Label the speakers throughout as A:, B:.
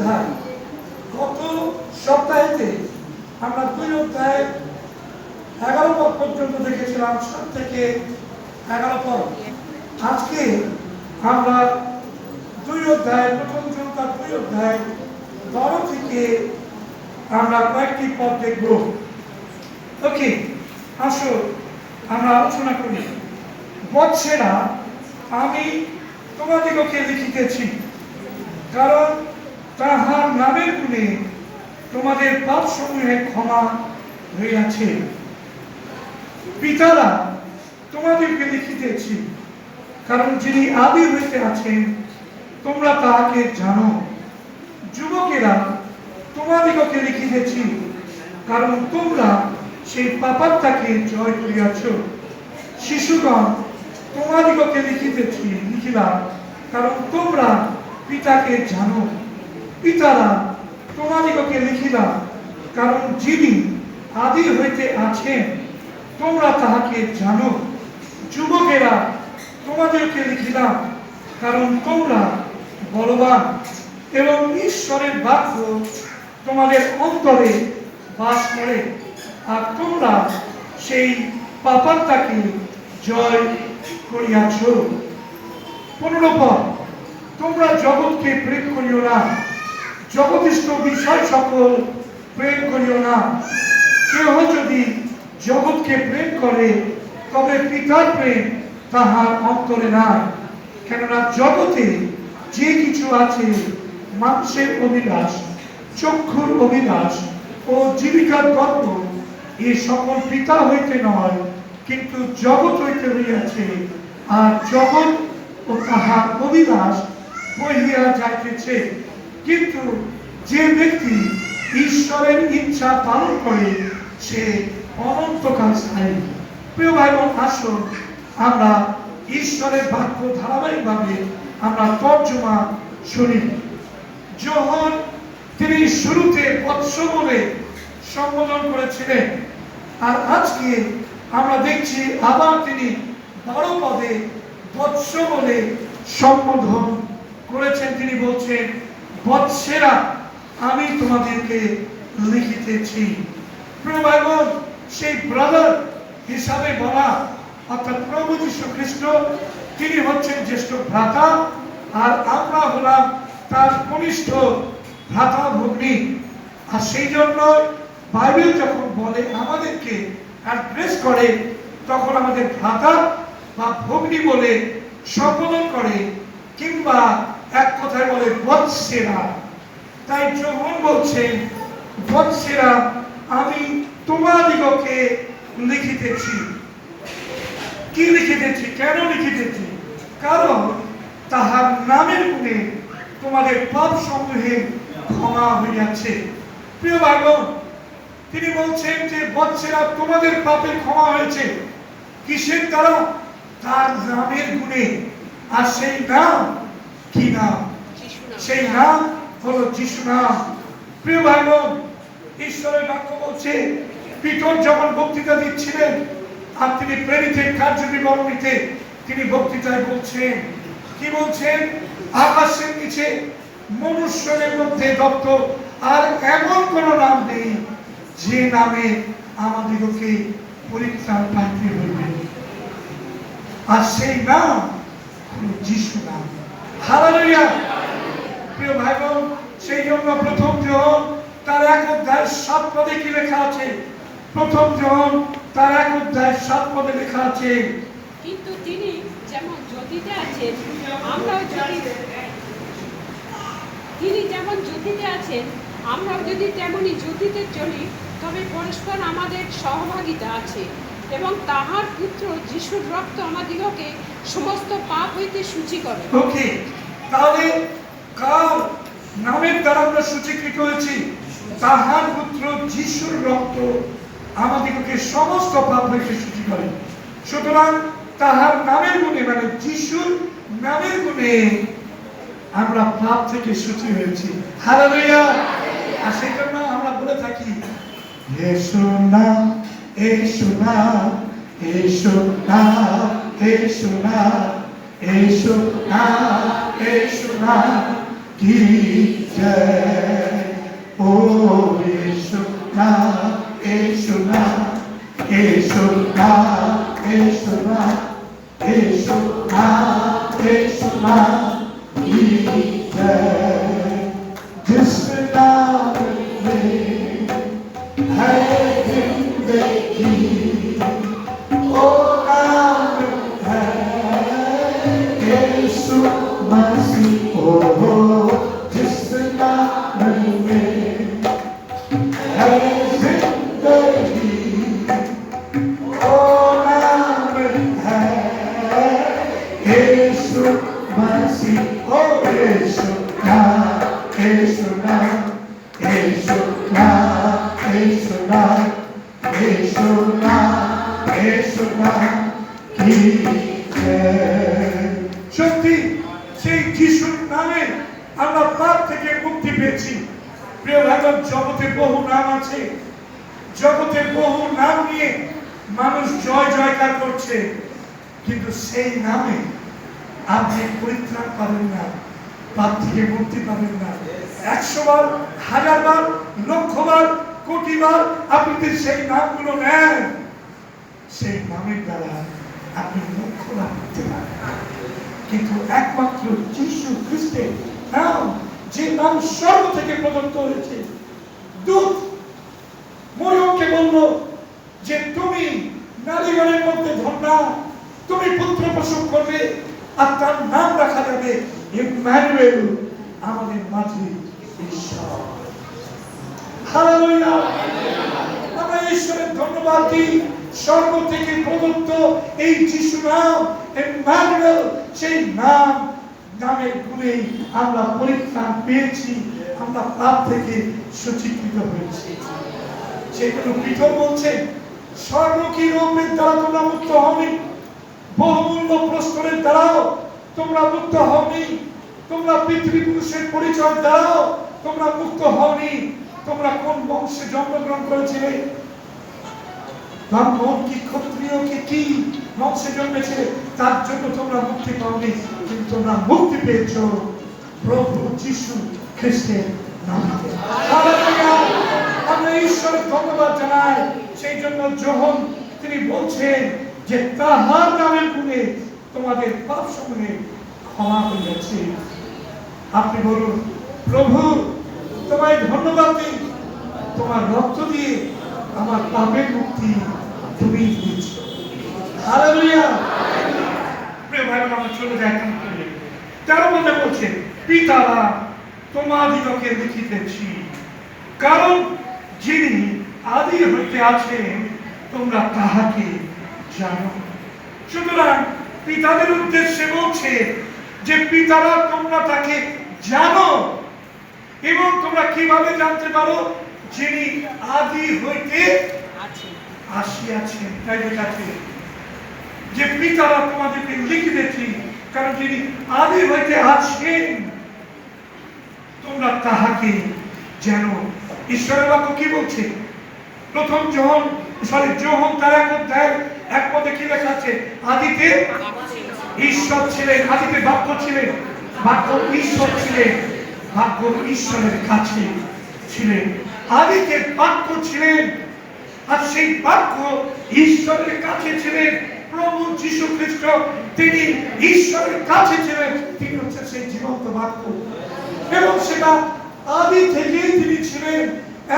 A: অধ্যায়। গত সপ্তাহেতে আমরা 2 অধ্যায় 11 পদ পর্যন্ত দেখেছিলাম, 7 থেকে 11 পদ। আজকে আমরা 2 অধ্যায়, প্রথম জনতা 2 অধ্যায় 12 থেকে আমরা কয়েকটি পদ দেখব। ওকে, আসো আমরা আলোচনা করি। বৎসেরা, আমি তোমাদিগকে লিখিতেছি, কারণ তাহার নামের গুণে তোমাদের পাপ সমূহে ক্ষমা হইয়াছে। পিতারা, তোমাদেরকে লিখিতেছি, কারণ যিনি আদি হইতে আছেন তোমরা তাহাকে জানো। যুবকেরা, তোমাদিগকে লিখিতেছি, কারণ তোমরা সেই পাপাত্মাকে জয় করিয়াছ। শিশুগণ, তোমাদিগকে লিখিলাম, কারণ তোমরা পিতাকে জানো। পিতারা, তোমাদিগকে লিখিলাম, কারণ যিনি আদি হইতে আছেন তোমরা তাহাকে জানো। যুবকেরা, তোমাদেরকে লিখিলাম, কারণ তোমরা বলবান এবং ঈশ্বরের বাক্য তোমাদের অন্তরে বাস করে, আর তোমরা সেই পাপাত্মাকে জয় করিয়াছ। 15 পদ, তোমরা জগৎকে প্রেম করিও না, জগতিষ্ঠ বিষয় সকল প্রেম করিও না। কেহ যদি জগৎকে প্রেম করে তবে পিতার প্রেম তাহার অন্তরে নাই। কেননা জগতে যে কিছু আছে, মানুষের অভিলাষ, চক্ষুর অভিলাষ ও জীবিকার গর্ব, এ সকল পিতা হইতে নয়, কিন্তু জগৎ হইতে হইয়াছে। আর জগৎ ও তাহার অভিলাষ বহিয়া যাইতেছে, কিন্তু যে ব্যক্তি ঈশ্বরের ইচ্ছা পালন করে সে অনন্তকাল স্থায়ী। প্রিয় ভাই বোন, আসুন আমরা ঈশ্বরের বাক্য ধারাবাহিকভাবে আমরা তর্জমা শুনি। যখন তিনি শুরুতে বৎস বলে সম্বোধন করেছিলেন, আর আজকে আমরা দেখছি আবার তিনি 12 পদে বৎস বলে সম্বোধন করেছেন। তিনি বলছেন, বৎসেরা, আমি তোমাদেরকে লিখিতেছি। প্রিয় ভাই বোন, সেই ব্রাদার হিসাবে বলা, অর্থাৎ প্রভু যীশু খ্রিস্ট, তিনি হচ্ছেন জ্যেষ্ঠ ভ্রাতা, আর আমরা হলাম তার কনিষ্ঠ ভ্রাতা ভগ্নী। আর সেই জন্য বাইবেল যখন বলে আমাদেরকে অ্যাড্রেস করে, তখন আমাদের ভ্রাতা বা ভগ্নী বলে সম্বোধন করে, কিংবা এক কথায় বলে বৎসেরা। তাই যখন বলছেন বৎসেরা, আমি তোমাদিগকে লিখিতেছি। কি লিখিতেছি? কেন লিখিতেছি? কারণ তাহার নামের গুণে তোমাদের পাপ সমূহে ক্ষমা হইয়াছে। প্রিয় ভাই বোন, তিনি বলছেন যে বৎসেরা, তোমাদের পাপের ক্ষমা হয়েছে। কিসের দ্বারা? তার নামের গুণে। আর সেই নাম কি নাম? সেই নাম হলো যিশু নাম। প্রিয় ভাই বোন, ঈশ্বরের বাক্য বলছে, পিতর যখন বক্তৃতা দিচ্ছিলেন আর তিনি প্রেরিতের কার্যবিবরণীতে তিনি বক্তৃতায় বলছেন, কি বলছেন? আকাশের নিচে মনুষ্যের মধ্যে দত্ত আর এমন কোন নাম নেই যে নামে আমাদিগকে পরিত্রাণ পাইতে হইবে, আর সেই নাম যিশু নাম। হালেলুয়া। প্রিয় ভাই বোন, সেই জন্য প্রথম যোহন তার 1 অধ্যায় 7 পদে কি লেখা আছে? প্রথম যোহন তার 1 অধ্যায় 7 পদে লেখা আছে,
B: কিন্তু তিনি যেমন জ্যোতিতে আছেন, আমরাও যদি তেমনি জ্যোতিতে চলি, তবে পরস্পর আমাদের সহভাগিতা আছে, এবং তাহার পুত্র যিশুর রক্ত আমাদিগকে সমস্ত পাপ হইতে শুচি করে।
A: ওকে, তাহলে কার নামের দ্বারা আমরা সূচীকৃত হয়েছি? তাহার পুত্র যিশুর রক্ত আমাদিগকে সমস্ত পাপ হইতে শুচি করে। সুতরাং তাহার নামের গুণে, মানে যিশুর নামের গুণে আমরা পাপ থেকে শুচি হয়েছি। হালেলুয়া। আর সেই জন্য আমরা বলে থাকি, యేసు নাম, యేసు নাম, యేసు নাম, యేసు নাম, యేసు নাম, యేసు নাম, কি জয় ও এসো না এসো না এসো না এসো না এসো না এসো না কি জয় जिस नाम में है जिंदगी ओ नाम है यीशु मसीह ओ जिस नाम में है जिंदगी ओ नाम है यीशु मसीह ओ यीशु नाम यीशु नाम यीशु नाम यीशु नाम यीशु नाम यीशु नाम की जय সত্যি সেই যিশুর নামে আমরা পাপ থেকে মুক্তি পেয়েছি প্রিয় ভাইগণ জগতে বহু নাম আছে জগতে বহু নাম নিয়ে মানুষ জয় জয়কার করছে কিন্তু সেই নামে আপনি পরিত্রাণ পাবেন না পাপ থেকে মুক্তি পাবেন না 100 বার 1000 বার লক্ষ বার কোটি বার আপনি যদি সেই নামগুলো নেন সেই নামের দ্বারা আপনি মোক্ষ লাভ করতে পারবেন কিন্তু একমাত্র যীশু খ্রিস্টের নাম যে নাম স্বর্গ থেকে প্রদত্ত হয়েছে দূত মরিয়মকে বলল যে তুমি নারীগণের মধ্যে ধন্যা তুমি পুত্র প্রসব করবে আর তার নাম রাখা যাবে ইম্মানুয়েল আমাদের মাঝে ঈশ্বর হালেলুয়া আমরা ঈশ্বরের ধন্যবাদ দিই স্বর্গ থেকে প্রদত্ত এই যিশু নাম ইম্মানুয়েল সেই নাম নামের গুণে আমরা পরিত্রাণ পেয়েছি আমরা পাপ থেকে সূচীকৃত হয়েছি সেগুলো পিতর বলছে স্বর্ণকী রূপের দ্বারা তোমরা মুক্ত হওনি বহুমূল্য প্রস্তরের দ্বারাও তোমরা মুক্ত হওনি তোমরা পৃথিবী পুরুষের পরিচয় দ্বারাও তোমরা মুক্ত হওনি তোমরা কোন বংশে জন্মগ্রহণ করেছিলে ব্রাহ্মণ কি ক্ষত্রিয় কি বংশে জন্মেছিলে তার জন্য তোমরা মুক্তি পাওনি কিন্তু তোমরা মুক্তি পেয়েছো প্রভু যিশু খ্রিস্টের নামে হালেলুয়া আমরা ঈশ্বরের ধন্যবাদ জানাই সেই জন্য যোহন তিনি বলছেন যে তাহার নামের গুণে তোমাদের পাপ সমূহে ক্ষমা হইয়াছে আপনি বলুন প্রভু তোমায় ধন্যবাদ দিই তোমার রক্ত দিয়ে আমার পাপের মুক্তি তুমি দিয়েছ হালেলুয়া প্রিয় ভাই আমরা চলে যাই 13 পদে বলছেন পিতারা তোমাদিগকে লিখিতেছি কারণ যিনি আদি হইতে আছেন তোমরা তাহাকে জানো সুতরাং পিতাদের উদ্দেশ্যে বলছে যে পিতারা তোমরা তাকে জানো এবং তোমরা কিভাবে জানতে পারো যিনি আদি হইতে আসিয়াছেন তাই লেখাছে যে পিতারা তোমাদেরকে লিখিতেছি কারণ যিনি আদি হইতে আছেন তোমরা তাহাকে জানো ঈশ্বরের বাক্য কি বলছে প্রথম যোহন তার 1 অধ্যায় 1 পদে কি লেখা আছে আদিতে ঈশ্বর ছিলেন আদিতে বাক্য ছিলেন বাক্য ঈশ্বর ছিলেন বাক্য ঈশ্বরের কাছে ছিলেন আদিতে বাক্য ছিলেন আর সেই বাক্য ঈশ্বরের কাছে ছিলেন প্রভু যিশু খ্রিস্ট তিনি ঈশ্বরের কাছে ছিলেন তিনি হচ্ছে সেই জীবন্ত বাক্য এবং সেটা আদি থেকেই তিনি ছিলেন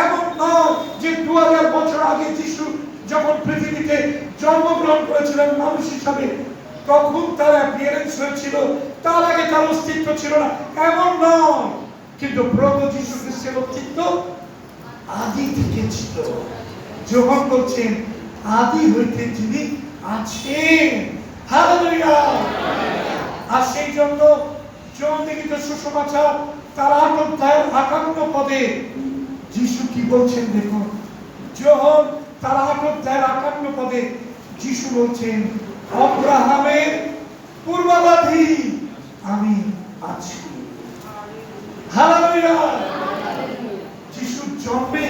A: এমন নয় যে 2000 বছর আগে যিশু যখন পৃথিবীতে জন্মগ্রহণ করেছিলেন মানুষ হিসাবে তখন তার অ্যাপিয়ারেন্স হয়েছিল তার আগে তার অস্তিত্ব ছিল না এমন নয় কিন্তু প্রভু যিশু খ্রিস্টের অস্তিত্ব আদি থেকে ছিল যোহন বলছেন আদি হইতে যিনি আছেন হালেলুয়া আর সেই জন্য যোহন লিখিত সুসমাচার তার 8 অধ্যায় 51 পদে যিশু কি বলছেন দেখুন যোহন তার 8 অধ্যায় 51 পদে যিশু বলছেন আব্রাহামের পূর্বাবাদী আমি আছি হালেলুয়া যিশুর জন্মে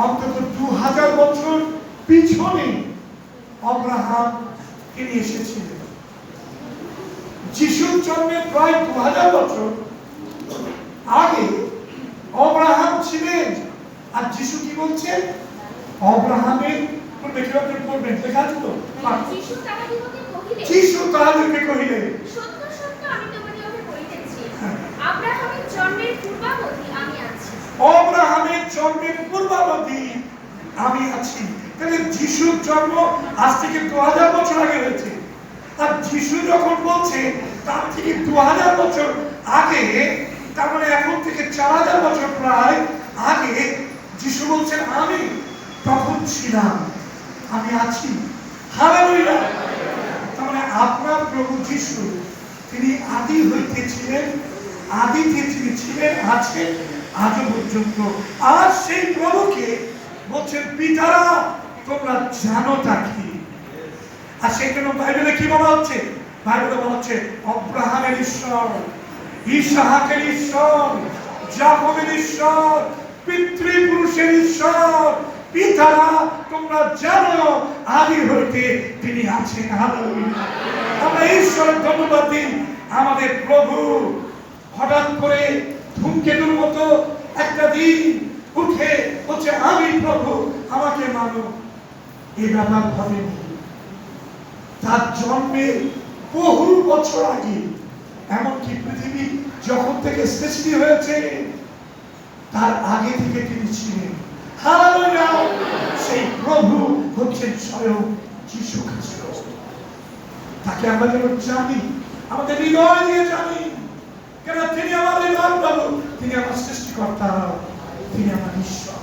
A: অন্তত 2000 বছর পিছনে আব্রাহাম তিনি এসেছিলেন যিশুর জন্মে প্রায় 2000 বছর আগে অব্রাহাম ছিলেন। আর যিশু কি বলছেন? অব্রাহামের দেখে পড়বেন, লেখা আছে তো? যিশু তাহাদেরকে কহিলেন,
C: সত্য সত্য আমি তোমাদিগকে বলিতেছি, আব্রাহামের জন্মের পূর্বাবধি আমি আছি।
A: অব্রাহামের জন্মের পূর্বাবধি আমি আছি। তাহলে যিশুর জন্ম আজ থেকে 2000 বছর আগে হয়েছে। আর যিশু যখন বলছে তার থেকে 2000 বছর আগে, তার মানে এখন থেকে 4000 বছর প্রায় আগে যিশু বলছেন আমি তখন ছিলাম, আমি আছি। হালেলুয়া। তার মানে আপনার প্রভু যিশু তিনি আদি হইতে ছিলেন, আদিতে তিনি ছিলেন, আছেন আজও পর্যন্ত। আর সেই প্রভুকে বলছেন পিতারা তোমরা জানো তা কি। আর সেই জন্য বাইবেলে কি বলা হচ্ছে? বাইবেলে বলা হচ্ছে অব্রাহামের ঈশ্বর, ইসহাকের ঈশ্বর, যাকবের ঈশ্বর, পিতৃপুরুষের ঈশ্বর, পিতারা তোমরা জানো আদি হইতে তিনি আছেন। হালেলুয়া। আমরা ঈশ্বরের ধন্যবাদ দিই। আমাদের প্রভু হঠাৎ করে ধূমকেতুর মতো একটা দিন উঠে বলছে আমি প্রভু, আমাকে মানো। এই ব্যাপার ভাবেনি। তার জন্মের বহু বছর আগে, এমনকি পৃথিবী যখন থেকে সৃষ্টি হয়েছে তার আগে থেকে তিনি ছিলেন। হালেলুয়া। সেই প্রভু হচ্ছেন স্বয়ং যিশু খ্রিস্ট। তাকে আমরা যেন জানি, আমাদের হৃদয় দিয়ে জানি, কেন তিনি আমার হৃদয় প্রভু, তিনি আমার সৃষ্টিকর্তা, তিনি আমার ঈশ্বর।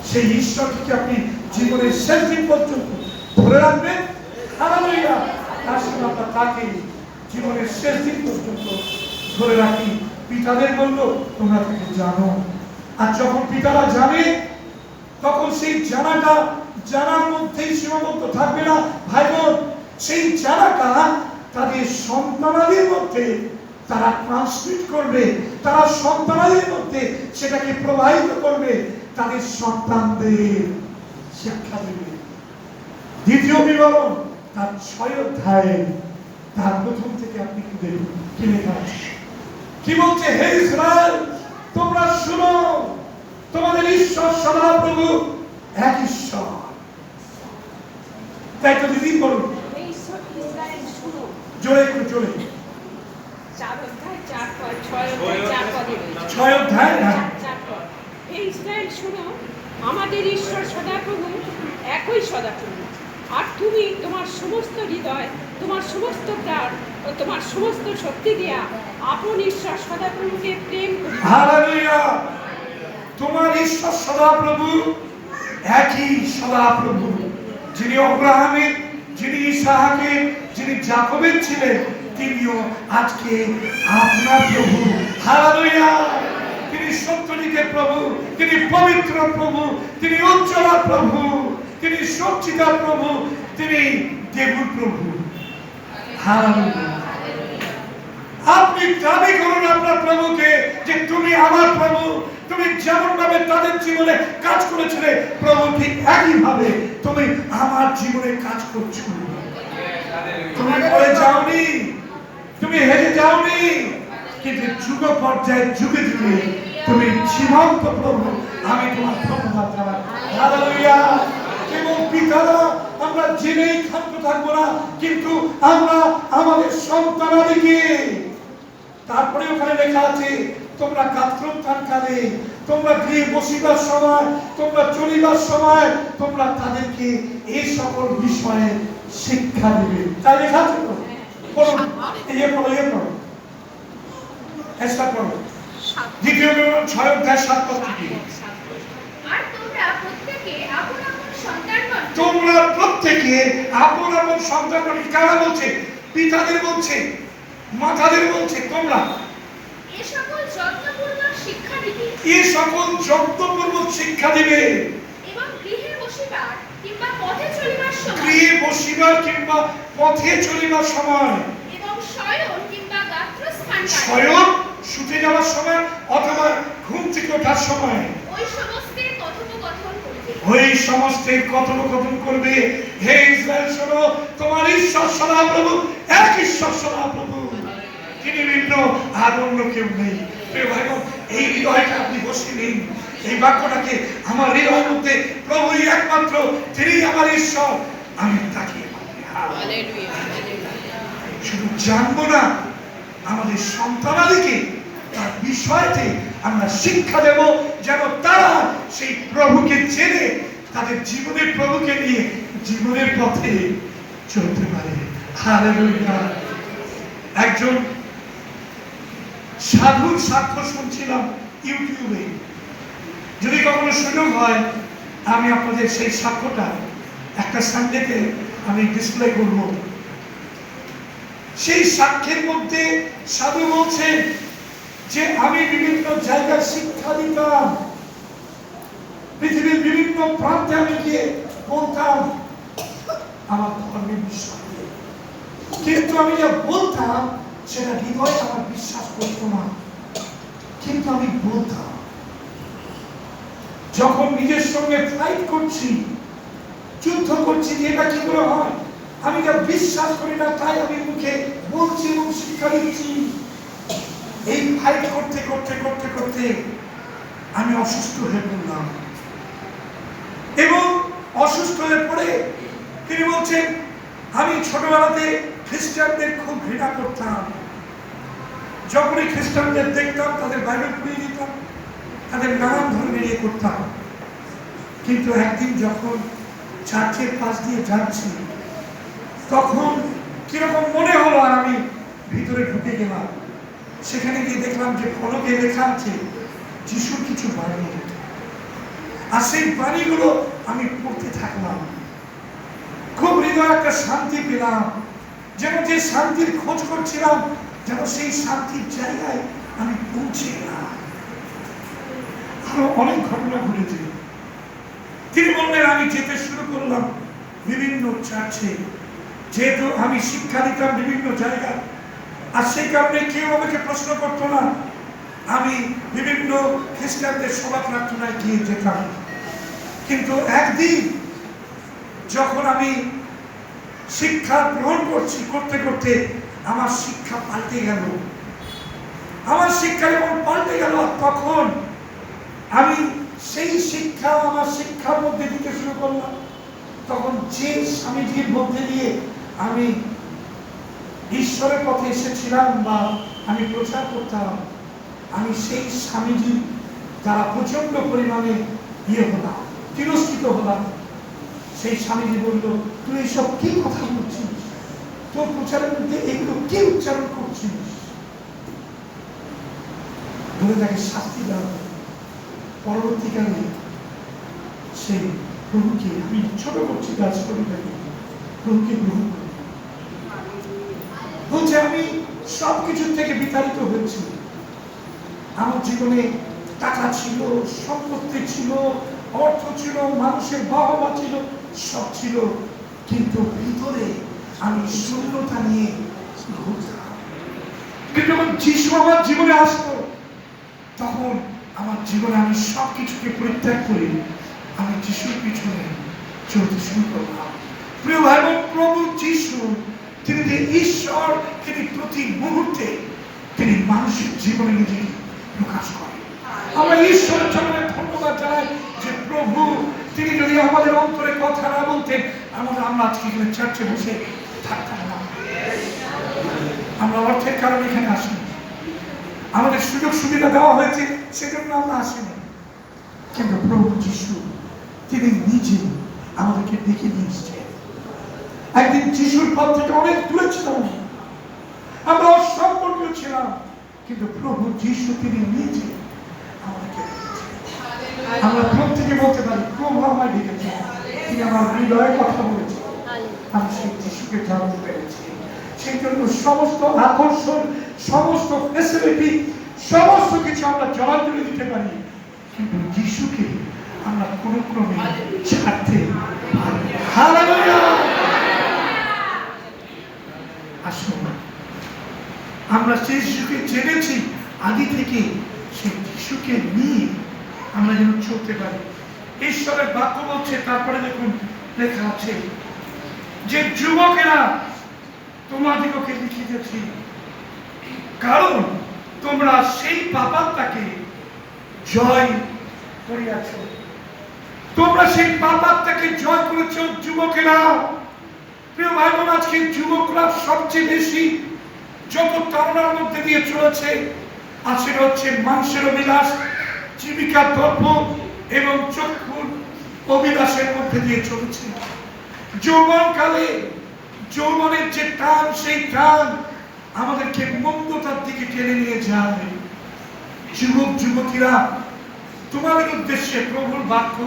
A: সেই ঈশ্বরকে আপনি জীবনের শেষ দিন পর্যন্ত ধরে রাখবেন। হালেলুয়া। তার সঙ্গে আমরা তাকে জীবনের শেষ দিন পর্যন্ত ধরে রাখি। পিতাদের বলল তোমরা তাকে জানো। আর যখন পিতারা জানে তখন সেই জানাটা জানার মধ্যেই সীমাবদ্ধ থাকবে না ভাই বোন। সেই জানাটা তাদের সন্তানাদের মধ্যে তারা ট্রান্সমিট করবে, তারা সন্তানাদের মধ্যে সেটাকে প্রবাহিত করবে, তাদের সন্তানদের শিক্ষা দেবে। দ্বিতীয় বিবরণ তার 6 অধ্যায়ে তার প্রথম থেকে আপনি কি দেখুন কি লেখা আছে। কি বলছে? হে ইসরায়েল তোমরা শুনো, তোমাদের ঈশ্বর সদাপ্রভু এক ঈশ্বর। তাই তো দিদি বলুন জোরে, একটু জোরে।
B: 4 অধ্যায় 4 পদ, 6 অধ্যায় 4 পদে রয়েছে।
A: 6 অধ্যায়
B: 4 পদ। হে ইসরায়েল শুনো, আমাদের ঈশ্বর সদাপ্রভু একই সদাপ্রভু। আর তুমি তোমার সমস্ত হৃদয়, তোমার সমস্ত প্রাণ ও তোমার সমস্ত শক্তি দিয়া আপন ঈশ্বর সদাপ্রভুকে প্রেম করো।
A: হালেলুয়া। তোমার ঈশ্বর সদাপ্রভু একই সদাপ্রভু, যিনি অব্রাহামের, যিনি ইসহাকের, যিনি যাকবের ছিলেন, তিনিও আজকে আপনার প্রভু। হালেলুয়া। তিনি সত্যযুগের প্রভু, তিনি পবিত্র প্রভু, তিনি উজ্জ্বলার প্রভু, তিনি সচ্চিদার প্রভু, তিনি দেবুর প্রভু। হালেলুয়া। আপনি দাবি করুন আপনার প্রভুকে যে তুমি আমার প্রভু। তুমি যেমন ভাবে তাদের জীবনে কাজ করেছিলে প্রভু ঠিক একই ভাবে তুমি আমার জীবনে কাজ করছো। তুমি পড়ে যাওনি, তুমি হেরে যাওনি, কিন্তু যুগ পর্যায়ে যুগে যুগে তুমি জীবন্ত প্রভু। আমি তোমার ধন্যবাদ জানাই। হালেলুয়া। এবং পিতারা আমরা জেনেই ক্ষান্ত থাকবো না, কিন্তু আমরা আমাদের সন্তানাদিকে, তারপরে ওখানে লেখা আছে তোমরা গাত্রোত্থানকালে, তোমরা গৃহে বসিবার সময়, তোমরা চলিবার সময় তোমরা তাদেরকে এই সকল বিষয়ে শিক্ষা দিবে। তাই লেখা আছে তো? পড়ুন, এই পড়ো, এই পড়ো, এসটা পড়ো। দ্বিতীয় বিবরণ 6 অধ্যায় 7 পদ থেকে।
C: আর তোমরা প্রত্যেকে আপন আপন সন্তানগণ,
A: তোমরা প্রত্যেকে আপন আপন সন্তানগণ। কারা বলছে? পিতাদের বলছে, মাতাদের বলছে তোমরা
C: এ সকল যত্নপূর্বক শিক্ষা দিবে,
A: এই সকল যত্নপূর্বক শিক্ষা দিবে,
C: এবং গৃহে বসিবার কিংবা পথে চলিবার সময়,
A: গৃহে বসিবার কিংবা পথে চলিবার সময়,
C: এবং শয়ন কিংবা গাত্রস্থান
A: স্বয়ং শুতে যাওয়ার সময় অথবা ঘুম থেকে ওঠার সময়
C: ওই সমস্তের কথোপকথন করিবে।
A: ওই সমস্তের কথোপকথন করবে। হে ইসরায়েল শোনো, তোমার ঈশ্বর সদাপ্রভু এক ঈশ্বর সদাপ্রভু, তিনি ভিন্ন আর অন্য কেউ নেই। প্রিয় ভাই বোন, এই হৃদয়টা আপনি বসিয়ে নিন। এই বাক্যটাকে আমার হৃদয়ের মধ্যে, প্রভুই একমাত্র, তিনি আমার ঈশ্বর, আমি তাকে শুধু জানবো না, আমাদের সন্তানাদিকে তার বিষয়তে আমরা শিক্ষা দেব, যেন তারা সেই প্রভুকে জেনে তাদের জীবনের প্রভুকে নিয়ে জীবনের পথে চলতে পারে। হালেলুয়া। একজন সাধুর সাক্ষ্য শুনছিলাম ইউটিউবে। যদি কখনো সুযোগ হয় আমি আপনাদের সেই সাক্ষ্যটা একটা সানডেতে আমি ডিসপ্লে করব। সেই সাক্ষ্যের মধ্যে সাধু বলছেন যে আমি বিভিন্ন জায়গায় শিক্ষা দিতাম, পৃথিবীর বিভিন্ন প্রান্তে আমি গিয়ে বলতাম আমার ধর্মের বিষয়, কিন্তু আমি যা বলতাম সেটা হৃদয়ে আমার বিশ্বাস করতো না, কিন্তু আমি বলতাম। যখন নিজের সঙ্গে ফাইট করছি, যুদ্ধ করছি যে এটা কি করে হয়, আমি যা বিশ্বাস করি না তাই আমি মুখে বলছি এবং শিক্ষা দিচ্ছি। এই ফাইট করতে করতে করতে করতে আমি অসুস্থ হয়ে পড়লাম, এবং অসুস্থ হয়ে পড়ে তিনি বলছেন আমি ছোটবেলাতে খ্রিস্টানদের খুব ঘৃণা করতাম। যখনই খ্রিস্টানদের দেখতাম তাদের বাইবেল পড়িয়ে দিতাম, তাদের নানান ধরনের ইয়ে করতাম। কিন্তু একদিন যখন চার্চের পাশ দিয়ে যাচ্ছি তখন কিরকম মনে হলো, আর আমি ভিতরে ঢুকে গেলাম। সেখানে গিয়ে দেখলাম যে ফলকে লেখা আছে যিশুর কিছু বাণী, আর সেই বাণীগুলো আমি পড়তে থাকলাম। খুব হৃদয় একটা শান্তি পেলাম, যেন যে শান্তির খোঁজ করছিলাম যেন সেই শান্তির জায়গায় আমি পৌঁছে গেলাম। আরো অনেক ঘটনা ঘটেছে। তিনি বললেন আমি যেতে শুরু করলাম বিভিন্ন চার্চে, যেহেতু আমি শিক্ষা দিতাম বিভিন্ন জায়গায়, আর সেই কারণে কেউ আমাকে প্রশ্ন করতো না। আমি বিভিন্ন খ্রিস্টানদের সভা প্রার্থনায় গিয়ে যেতাম। কিন্তু একদিন যখন আমি শিক্ষা গ্রহণ করতে করতে আমার শিক্ষা পাল্টে গেল, আমার শিক্ষা যখন পাল্টে গেল, তখন আমি সেই শিক্ষা আমার শিক্ষার মধ্যে দিতে শুরু করলাম। তখন যে স্বামীজির মধ্যে দিয়ে আমি ঈশ্বরের পথে এসেছিলাম বা আমি প্রচার করতাম, আমি সেই স্বামীজি যারা প্রচন্ড পরিমাণে হলাম, তিরস্কৃত হলাম। সেই স্বামীজি বলল তুই এইসব কি কথা বলছিস, তোর প্রচারের মধ্যে এগুলো কি উচ্চারণ করছিস, বলে তাকে শাস্তি দেওয়া। পরবর্তীকালে সেই প্রভুকে, আমি ছোট করছি কাজ কবিতাকে, প্রভুকে গ্রহণ করি। বলছে আমি সবকিছুর থেকে বিতাড়িত হয়েছি। আমার জীবনে টাকা ছিল, সম্পত্তি ছিল, অর্থ ছিল, মানুষের বাহবা ছিল, সব ছিল, কিন্তু ভিতরে আমি শূন্যতা নিয়ে ঘুরতাম। কিন্তু যখন যিশু আমার জীবনে আসতো তখন আমার জীবনে আমি সবকিছুকে পরিত্যাগ করে আমি যিশুর পিছনে চলতে শুরু করলাম। প্রিয় ভাই বোন, প্রভু যিশু তিনি যে ঈশ্বর, তিনি প্রতি মুহূর্তে তিনি মানুষের জীবনে নিজেকে প্রকাশ করেন। আমরা ঈশ্বরের জন্য ধন্যবাদ জানাই যে প্রভু তিনি যদি আমাদের অন্তরে কথা না বলতেন আমরা আজকে এখানে চার্চে বসে থাকতাম না। আমরা অর্থের কারণে এখানে আসিনি, আমাদের সুযোগ সুবিধা দেওয়া হয়েছে সেজন্য আমরা আসিনি, কিন্তু প্রভু যিশু তিনি নিজে আমাদেরকে ডেকে নিয়ে এসেছেন। একদিন যিশুর পথ থেকে অনেক দূরে ছিলাম, আমরা অসম্পর্কীয় ছিলাম, কিন্তু প্রভু যিশু তিনি নিজে আমাদেরকে ডেকেছেন। আমরা প্রত্যেকে বলতে পারি প্রভু আমায় ডেকেছেন, তিনি আমার হৃদয়ে কথা বলেছেন, আমি সেই যিশুকে জানতে পেরেছি। সেই জন্য সমস্ত আকর্ষণ, সমস্ত ফ্যাসিলিটি, সমস্ত কিছু আমরা জলাঞ্জলি দিতে পারি, কিন্তু যিশুকে আমরা কোনো ক্রমে ছাড়তে পারি না। হালেলুয়া। আসুন আমরা সেই যিশুকে জেনেছি আদি থেকে, সেই যিশুকে নিয়ে আমরা যেন চলতে পারি। ঈশ্বরের বাক্য বলছে, তারপরে দেখুন লেখা আছে যে যুবকেরা তোমাদিগকে লিখিতেছি, কারণ তোমরা সেই পাপাত্মাকে জয় করিয়াছ। তোমরা সেই পাপাত্মাকে জয় করেছ যুবকেরা। প্রিয় ভাই বোন, আজকে যুবকরা সবচেয়ে বেশি যত তাড়নার মধ্যে দিয়ে চলেছে, আর সেটা হচ্ছে মানুষের অভিলাষ, জীবিকার দর্প এবং চক্ষুর অভিলাষের মধ্যে দিয়ে চলেছে। যৌবনকালে যৌবনের যে টান, সেই টান আমাদেরকে মন্দতার দিকে টেনে নিয়ে যায়। যুবক যুবতীরা, তোমাদের উদ্দেশ্যে প্রভুর বাক্য,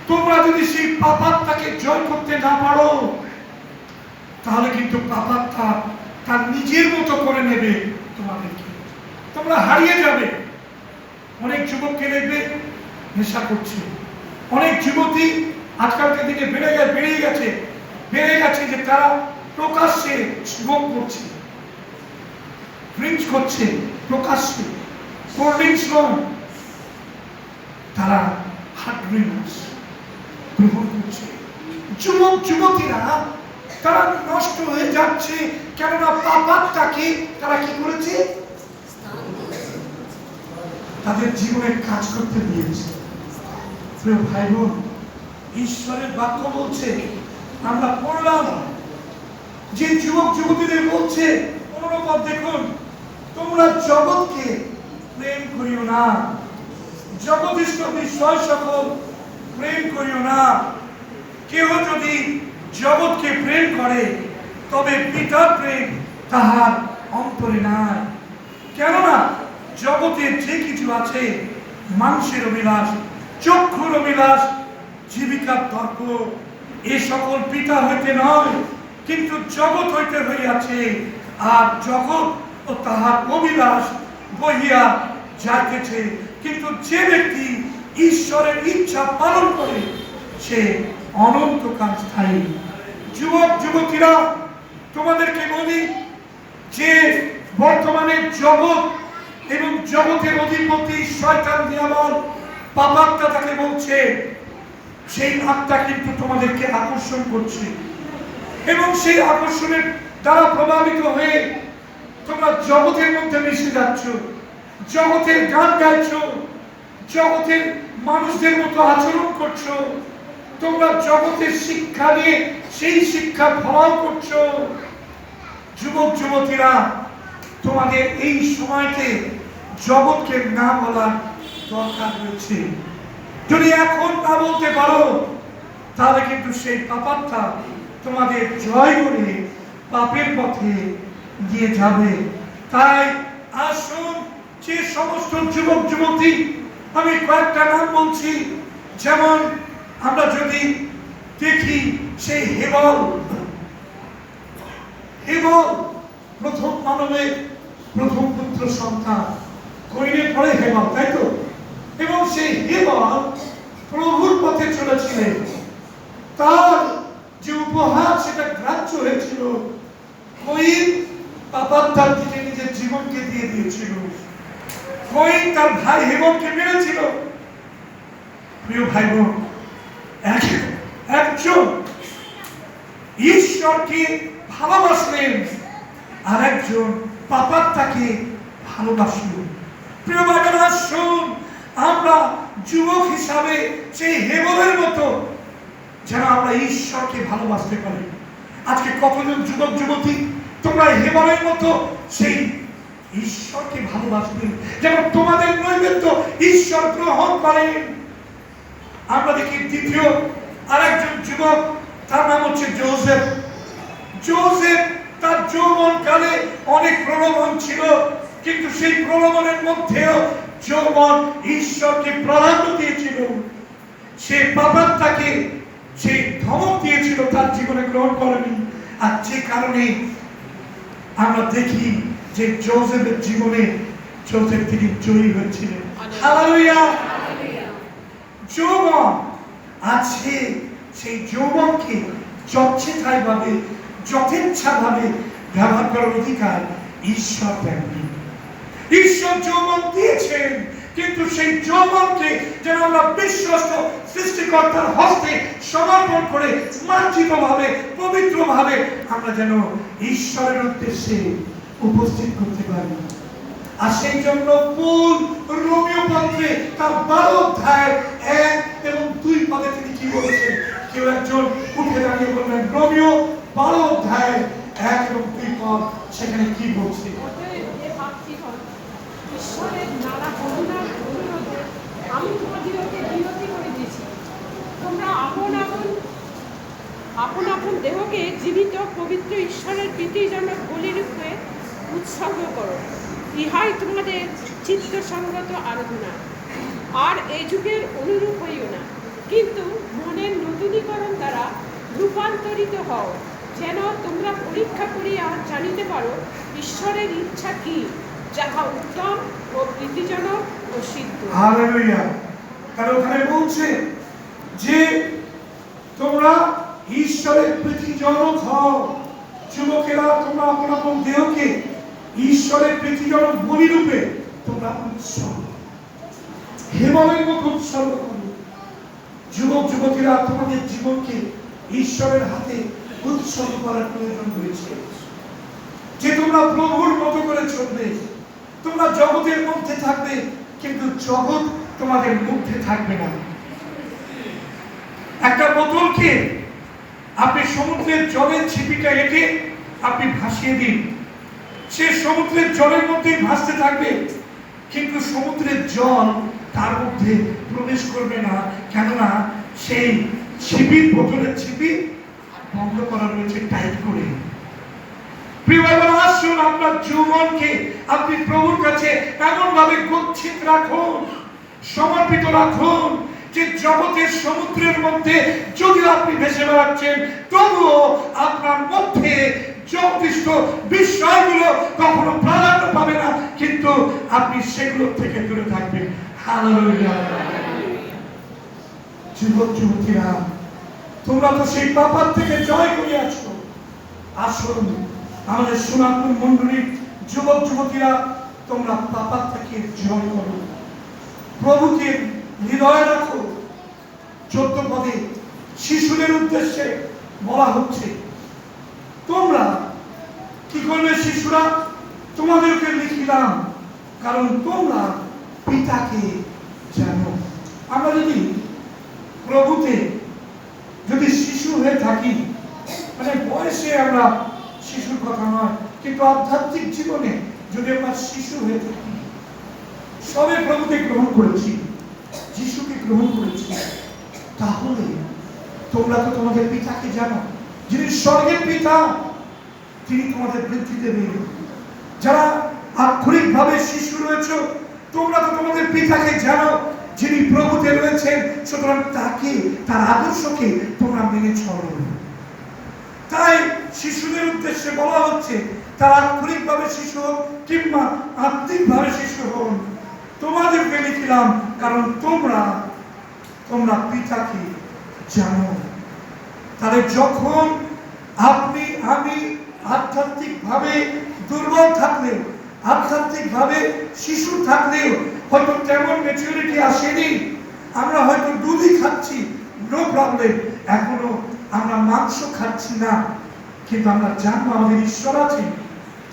A: তোমরা যদি সেই পাপাত্মাকে জয় করতে না পারো, তাহলে কিন্তু পাপাত্মা তার নিজের মতো করে নেবে তোমাদেরকে, তোমরা হারিয়ে যাবে। অনেক যুবককে দেখবে নেশা করছে, অনেক যুবতী আজকালকার দিনে বেড়ে গেছে যে তারা প্রকাশ্যে স্মোক করছে, ড্রিঙ্কস করছে প্রকাশ্যে, কোল্ড ড্রিঙ্কস নয়, তারা হার্ড ড্রিঙ্কস গ্রহণ করছে। যুবক যুবতীরা তারা নষ্ট হয়ে যাচ্ছে, কেননা পাপাত্মাকে তারা কি করেছে? তাদের জীবনে কাজ করতে দিয়েছে। প্রিয় ভাই বোন, ঈশ্বরের বাক্য বলছে, আমরা পড়লাম যে যুবক যুবতীদের বলছে 15 পদ দেখুন, তোমরা জগৎকে প্রেম করিও না, জগদীষ্ট বিষয় সকল প্রেম করিও না। কেহ যদি জগৎকে প্রেম করে, তবে পিতার প্রেম তাহার অন্তরে নাই। কেননা জগতের যে কিছু আছে, মানুষের অভিলাষ, চক্ষুর অভিলাষ, জীবিকার তর্ক, এ সকল পিতা হইতে নয়, কিন্তু জগৎ হইতে হইয়াছে। আর জগৎ ও তাহার অভিলাষ বহিয়া যাইতেছে, কিন্তু যে ব্যক্তি ঈশ্বরের ইচ্ছা পালন করে, সে অনন্তকাল স্থায়ী। যুবক যুবতীরা, তোমাদেরকে বলি যে বর্তমানে জগৎ এবং জগতের অধিপতি শয়তান দিয়াবল, পাপাত্মা তাকে বলছে, সেই আত্মা কিন্তু তোমাদেরকে আকর্ষণ করছে, এবং সেই আকর্ষণের দ্বারা প্রভাবিত হয়ে তোমরা জগতের মধ্যে মিশে যাচ্ছ, জগতের গান গাইছ, জগতের মানুষদের মতো আচরণ করছো, তোমরা জগতের শিক্ষা নিয়ে সেই শিক্ষা ফলাও করছো। যুবক যুবতীরা, তোমাদের এই সময়তে জগৎকে না বলার দরকার রয়েছে। যদি এখন না বলতে পারো, তাহলে কিন্তু সেই পাপাত্মা তোমাদের জয় করে পাপের পথে দিয়ে যাবে। তাই আসুন, যে সমস্ত যুবক যুবতী, আমি কয়েকটা নাম বলছি, যেমন আমরা যদি দেখি সেই হেবল প্রথম মানবের প্রথম পুত্র সন্তান, কইনের পরে হেবল, তাই তো? এবং সেই হেবল প্রভুর পথে চলেছিলেন, তার যে উপহার সেটা গ্রাহ্য হয়েছিল। কইন পাপাত্মার দিকে নিজের জীবনকে দিয়ে দিয়েছিল, কইন তার ভাই হেবলকে মেরেছিল। প্রিয় ভাই বোন, একজন ঈশ্বরকে ভালোবাসলেন, আর একজন পাপাত্মাকে ভালোবাসলেন। প্রিয় ভাই বোন, আসুন আমরা যুবক হিসাবে সেই হেবলের মতো যেন আমরা ঈশ্বরকে ভালোবাসতে পারি। আজকে কতজন যুবক যুবতী তোমরা হেবলের মতো সেই ঈশ্বরকে ভালোবাসবে, যেমন তোমাদের নৈবেদ্য ঈশ্বর গ্রহণ করেন। আমরা দেখি দ্বিতীয় আরেকজন যুবক, তার নাম হচ্ছে যোসেফ। যোসেফ তার যৌবন কালে অনেক প্রলোভন ছিল, কিন্তু সেই প্রলোভনের মধ্যেও যৌবন ঈশ্বরকে প্রাধান্য দিয়েছিল। সে পাপাত্মাকে সেই ধমক দিয়েছিল, তার জীবনে গ্রহণ করেনি। আর যে কারণে আমরা দেখি যে যোসেফের জীবনে যোসেফ তিনি জয়ী হয়েছিলেন। হালেলুয়া। যৌবন আছে, সেই যৌবনকে যথেচ্ছাভাবে ব্যবহার করার অধিকার ঈশ্বর দেননি। ঈশ্বর যৌবন দিয়েছেন, কিন্তু সেই যৌবনকে যেন আমরা বিশ্বস্ত সৃষ্টিকর্তার হস্তে সমর্পণ করে মার্জিতভাবে, পবিত্রভাবে আমরা যেন ঈশ্বরের উদ্দেশ্যে উপস্থিত করতে পারি। আর সেই জন্য পুল রোমীয় পত্রে তার 12 অধ্যায় 1 এবং 2 পদে তিনি কি বলছেন? কেউ একজন উঠে দাঁড়িয়ে বলবেন রোমীয় 12 অধ্যায় 1 এবং 2 পদ সেখানে কি বলছে?
B: অতএব হে ভাতৃগণ, ঈশ্বরের নানা করুণার অনুরোধে আমি তোমাদিগকে বিনতি করিতেছি, তোমরা আপন আপন দেহকে জীবিত পবিত্র ঈশ্বরের প্রীতিজনক বলিরূপে উৎসর্গ করো, ইহাই তোমাদের চিত্তসঙ্গত আরাধনা। আর এই যুগের অনুরূপ হইও না, কিন্তু মনের নূতনীকরণ দ্বারা রূপান্তরিত হও, যেন তোমরা পরীক্ষা করিয়া জানিতে পারো ঈশ্বরের ইচ্ছা কি, যাহা উত্তম ও প্রীতিজনক ও সিদ্ধ।
A: হালেলুয়া। কারণ ওখানে বলছে যে তোমরা ঈশ্বরের প্রীতিজনক হও। যুবকেরা, তোমরা আপন আপন দেহকে ঈশ্বরের প্রীতিজনক বলি রূপে তোমরা উৎসর্গ, হেমলের মতো উৎসর্গ করো। যুবক যুবতীরা, তোমাদের জীবনকে ঈশ্বরের হাতে উৎসর্গ করার প্রয়োজন রয়েছে, যে তোমরা প্রভুর মতো করে চলবে। তোমরা জগতের মধ্যে থাকবে, কিন্তু জগৎ তোমাদের মধ্যে থাকবে না। একটা বোতলকে আপনি সমুদ্রের জলের ছিপিটা এঁকে আপনি ভাসিয়ে দিন, সে সমুদ্রের জলের মধ্যেই ভাসতে থাকবে, কিন্তু সমুদ্রের জল তার মধ্যে প্রবেশ করবে না। কেননা সেই ছিপি, বোতলের ছিপি বন্ধ করা রয়েছে টাইট করে। প্রিয় ভাই বোনেরা, আসুন আপনার জীবনকে আপনি প্রভুর কাছে এমন ভাবে গচ্ছিত রাখুন, সমর্পিত রাখুন, যে জগতের সমুদ্রের মধ্যে যদি আপনি ভেসে বেড়াচ্ছেন, তবুও আপনার মধ্যে জগতিষ্ঠ বিষয়গুলো কখনো প্রাধান্য পাবে না, কিন্তু আপনি সেগুলো থেকে দূরে থাকবেন। হালেলুয়া। যুবক যুবতীরা, তোমরা তো সেই পাপার থেকে জয় করিয়াছো। আসুন আমাদের সোনাপুর মন্ডলীর যুবক যুবতীরা, তোমরা পাপার থেকে জয় করো, প্রভুকে হৃদয়ে রাখো। 14 পদে শিশুদের উদ্দেশ্যে বলা হচ্ছে, তোমরা কি করবে? শিশুরা, তোমাদেরকে লিখিলাম কারণ তোমরা পিতাকে জানো। আমরা যদি প্রভুতে যদি শিশু হয়ে থাকি, মানে বয়সে আমরা শিশুর কথা নয়, কিন্তু আধ্যাত্মিক জীবনে যদি আমরা শিশু হয়ে থাকি, সবে প্রভুকে গ্রহণ করেছি, যিশুকে গ্রহণ করেছি, তাহলে তোমরা তো তোমাদের পিতাকে জানো, যিনি স্বর্গের পিতা, তিনি তোমাদের বৃদ্ধি দেবেন। যারা আক্ষরিক ভাবে শিশু রয়েছে, তোমরা তো তোমাদের পিতাকে জানো, যিনি প্রভুতে রয়েছেন, সুতরাং তাকে, তার আদর্শকে তোমরা মেনে চলো। তাই শিশুদের উদ্দেশ্যে বলা হচ্ছে, তারা আক্ষরিক ভাবে শিশু হোক কিংবা আত্মিক ভাবে শিশু হন, তোমাদেরকে লিখিলাম কারণ তোমরা পিতাকে জানো। তাহলে যখন আপনি আমি আধ্যাত্মিক ভাবে দুর্বল থাকলেও, আধ্যাত্মিক ভাবে শিশু থাকলেও, হয়তো তেমন ম্যাচুরিটি আসেনি, আমরা হয়তো দুধই খাচ্ছি, নো প্রবলেম, এখনো আমরা মাংস খাচ্ছি না, কিন্তু আমরা জানবো আমাদের ঈশ্বর আছেন,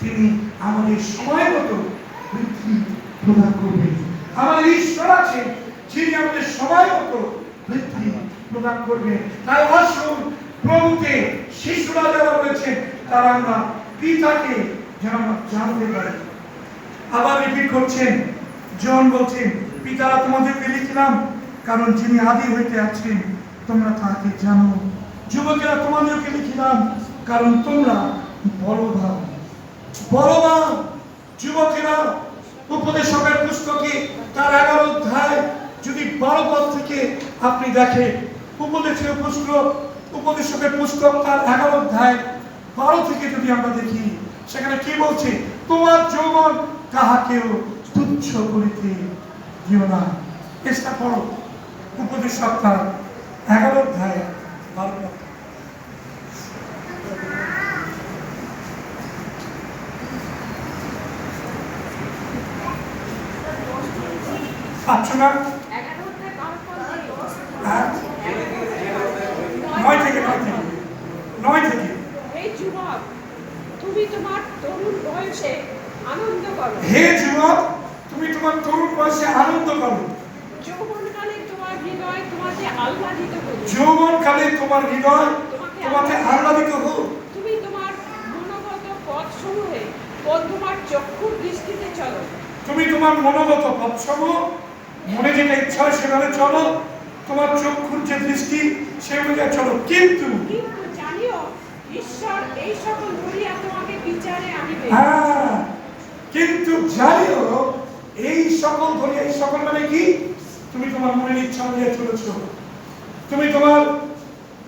A: তিনি আমাদের সময় মতো বৃদ্ধি প্রদান করবেন। আমাদের ঈশ্বর আছেন, যিনি আমাদের সময় মতো বৃদ্ধি প্রদান করবেন। তাই আসুন প্রভুতে শিশুরা যারা রয়েছেন, তারা আমরা পিতাকে যেন আমরা জানতে পারি। আবার রিপিট করছেন, জন বলছেন, পিতারা তোমাদেরকে লিখলাম কারণ যিনি আদি হইতে আছেন তোমরা তাকে জানো। যুবকেরা, তোমাদেরকে লিখলাম কারণ তোমরা বলবান। যুবকেরা, উপদেশকের পুস্তকে তার 11 অধ্যায় যদি 12 পদ থেকে আপনি দেখেন, উপদেশকের পুস্তক তার 11 অধ্যায় 12 থেকে যদি আমরা দেখি, সেখানে কি বলছে? তোমার যৌবন কাহাকেও তুচ্ছ করিতে দিও না। চেষ্টা করো, উপদেশক তার 11 অধ্যায় 12 পদ। পাচ্ছ না? 9 থেকে
B: এই যুবক, তুমি তোমার তরুণ বয়সে আনন্দ করো, করো।
A: হে যুবক, তুমি তোমার তরুণ বয়সে আনন্দ করো।
B: যৌবনকালে তোমার হৃদয় তোমাকে আহ্লাদিত করুক।
A: যৌবনকালে তোমার হৃদয় তোমাকে আহ্লাদিত হোক।
B: তুমি তোমার মনোগত পথসমূহে ও তোমার চক্ষুর দৃষ্টিতে চলো।
A: তুমি তোমার মনোগত পথসমূহ, মনে যেটা ইচ্ছা হয় সেভাবে চলো, তোমার চক্ষুর যে দৃষ্টি সে অনুযায়ী চলো। কিন্তু
B: কিন্তু জানিও ঈশ্বর এই সকল বলিয়া তোমাকে বিচারে আনিবে।
A: হ্যাঁ, কিন্তু জানিও এই সকল ধরে, এই সকল মানে কি? তুমি তোমার মনের ইচ্ছা অনুযায়ী চলেছ, তুমি তোমার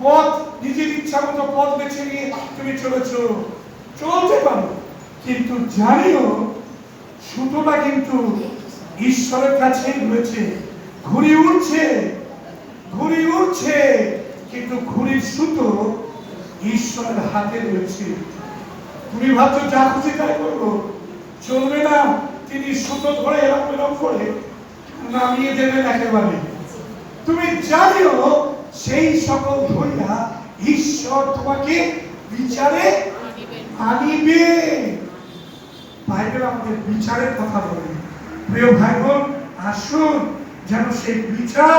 A: পথ নিজের ইচ্ছা মতো পথ বেছে নিয়ে তুমি চলেছ, চলতে পারো, কিন্তু জানিও সুতোটা কিন্তু ঈশ্বরের কাছেই রয়েছে। ঘুড়ি উঠছে, ঘুড়ি উঠছে, কিন্তু ঘুড়ির সুতো ঈশ্বরের হাতে রয়েছে। তুমি ভাবছো যা খুশি তাই করবো, চলবে না। তিনি সুতো ধরে এরকম এরকম করে নামিয়ে দেবেন একেবারে। তুমি জানিও সেই সকল ধরিয়া ঈশ্বর তোমাকে বিচারে আনিবে। বাইবেল আমাদের বিচারের কথা বলে। প্রিয় ভাই বোন, আসুন যেন সেই বিচার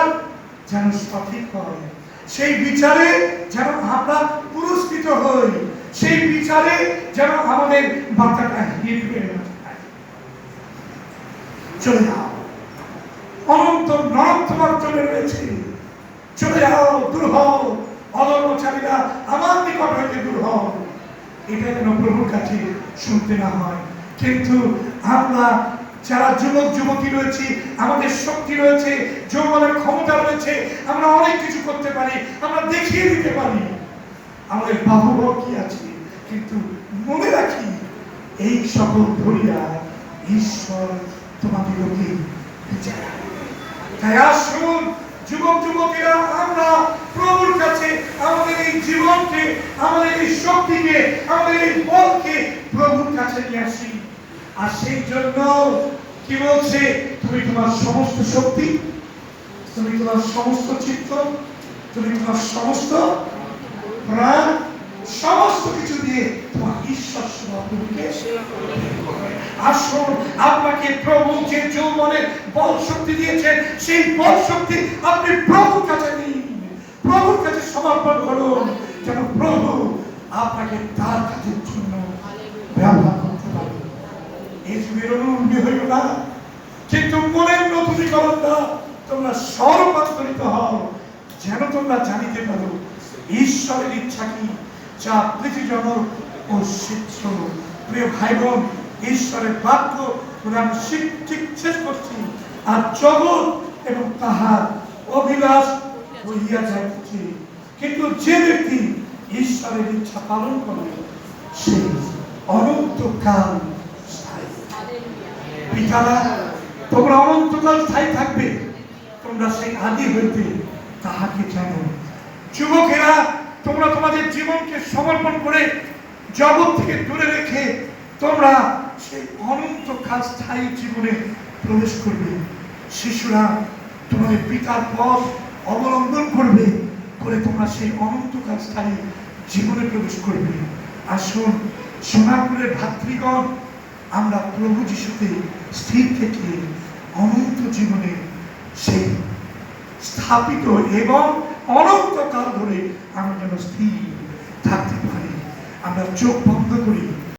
A: যেন সঠিক হয়, সেই বিচারে যেন আমরা পুরস্কৃত হই, সেই বিচারে যেন আমাদের মাথাটা হিট হয়ে না যায়। চলে যাও, অনন্ত নরক তোমার চলে রয়েছে, চলে যাও, দূর হও, অধর্মচারীরা আমার নিকট হইতে দূর হও। এটা যেন প্রভুর কাছে শুনতে না হয়। কিন্তু আমরা যারা যুবক যুবতী রয়েছি, আমাদের শক্তি রয়েছে, যৌবনের ক্ষমতা রয়েছে, আমরা অনেক কিছু করতে পারি, আমরা দেখিয়ে দিতে পারি আমাদের বাহুবল কি আছে। কিন্তু মনে রাখি, এই সকল ধরিয়া ঈশ্বর তোমাদেরকে বিচার। তাই আসুন যুবক যুবতীরা, আমরা প্রভুর কাছে আমাদের এই জীবনকে, আমাদের এই শক্তিকে, আমাদের এই বলকে প্রভুর কাছে নিয়ে আসি। আর সেই জন্য কি বলছে? তুমি তোমার সমস্ত শক্তি, তুমি তোমার সমস্ত চিত্ত, তুমি তোমার সমস্ত প্রাণ, সমস্ত কিছু দিয়ে তোমার ঈশ্বর প্রভুকে। আসুন, আপনাকে প্রভু যে যৌবনের বল শক্তি দিয়েছেন, সেই বল শক্তি আপনি প্রভুর কাছে নিন, প্রভুর কাছে সমর্পণ করুন, যেন প্রভু আপনাকে তার কাজের জন্য ব্যবহার করতে পারে। এই যুগের অনুরূপী হইল না, কিন্তু মনের নতুনীকরণ দাও, তোমরা সর্বান্তরিত হও, যেন তোমরা জানিতে পারো ঈশ্বরের ইচ্ছা কি, যা পৃথিবীজনক ও সিদ্ধ। প্রিয় ভাই বোন, ঈশ্বরের বাক্য আমি ঠিক শেষ করছি। আর জগৎ এবং তাহার অভিলাষ হইয়া যাইতেছে, কিন্তু যে ব্যক্তি ঈশ্বরের ইচ্ছা পালন করে সে অনন্তকাল স্থায়ী। পিতারা, তোমরা অনন্তকাল স্থায়ী থাকবে, তোমরা সেই আদি হইতে তাহাকে জানো। যুবকেরা, তোমরা তোমাদের জীবনকে সমর্পণ করে জগৎ থেকে দূরে রেখে তোমরা সেই অনন্তকাল স্থায়ী জীবনে প্রবেশ করবে। শিশুরা, তোমাদের পিতার পথ অবলম্বন করবে, করে তোমরা সেই অনন্তকাল স্থায়ী জীবনে প্রবেশ করবে। আসুন সোনাপুরের ভাতৃগণ, আমরা প্রভু যিশুতে স্থির থেকে অনন্ত জীবনে সেই স্থাপিত এবং অনন্তকাল ধরে আমরা যেন স্থির থাকতে পারি। আমরা চোখ বন্ধ করি,